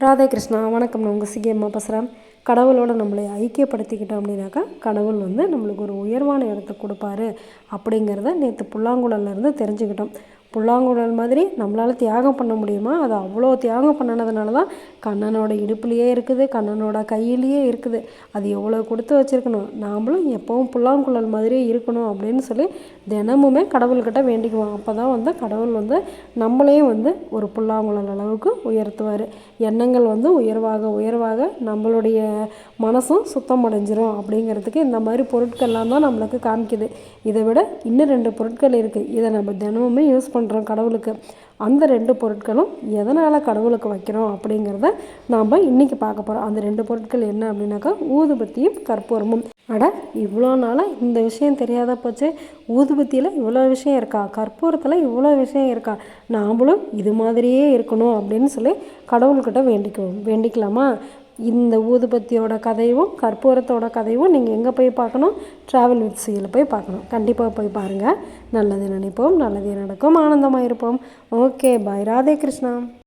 ராதே கிருஷ்ணா. வணக்கம். நான் உங்கள் சிகேம்மா பேசுகிறேன். கடவுளோட நம்மளை ஐக்கியப்படுத்திக்கிட்டோம் அப்படின்னாக்கா கடவுள் நம்மளுக்கு ஒரு உயர்வான இடத்த கொடுப்பாரு அப்படிங்கிறத நேற்று புல்லாங்குழல்லேருந்து தெரிஞ்சுக்கிட்டோம். புல்லாங்குழல் மாதிரி நம்மளால் தியாகம் பண்ண முடியுமா? அது அவ்வளோ தியாகம் பண்ணினதுனால தான் கண்ணனோட இடுப்புலையே இருக்குது, கண்ணனோட கையிலையே இருக்குது. அது எவ்வளோ கொடுத்து வச்சுருக்கணும். நாம்ளும் எப்போவும் புல்லாங்குழல் மாதிரியே இருக்கணும் அப்படின்னு சொல்லி தினமுமே கடவுள்கிட்ட வேண்டிக்குவோம். அப்போ தான் கடவுள் நம்மளையும் ஒரு புல்லாங்குழல் அளவுக்கு உயர்த்துவார். எண்ணங்கள் உயர்வாக உயர்வாக நம்மளுடைய மனசும் சுத்தம் அடைஞ்சிரும் அப்படிங்கிறதுக்கு இந்த மாதிரி பொருட்கள்லாம் தான் நம்மளுக்கு காமிக்குது. இதை விட இன்னும் 2 பொருட்கள் இருக்குது. இதை நம்ம தினமுமே யூஸ் பண்ணுறோம் கடவுளுக்கு. அந்த 2 பொருட்களும் எதனால் கடவுளுக்கு வைக்கிறோம் அப்படிங்கிறத நாம் இன்றைக்கி பார்க்க போகிறோம். அந்த 2 பொருட்கள் என்ன அப்படின்னாக்கா ஊதுபத்தியும் கற்பூரமும். அட, இவ்வளோ நாளாக இந்த விஷயம் தெரியாத போச்சு. ஊதுபத்தியில் இவ்வளோ விஷயம் இருக்கா, கற்பூரத்தில் இவ்வளோ விஷயம் இருக்கா, நாமளும் இது மாதிரியே இருக்கணும் அப்படின்னு சொல்லி கடவுள்கிட்ட வேண்டிக்கலாமா? இந்த ஊதுபத்தியோட கதையும் கற்பூரத்தோட கதையும் நீங்கள் எங்கே போய் பார்க்கணும்? ட்ராவல் வித் சியில் போய் பார்க்கணும். கண்டிப்பாக போய் பாருங்கள். நல்லது நினைப்போம், நல்லதே நடக்கும், ஆனந்தமாக இருப்போம். ஓகே, பாய். ராதே கிருஷ்ணா.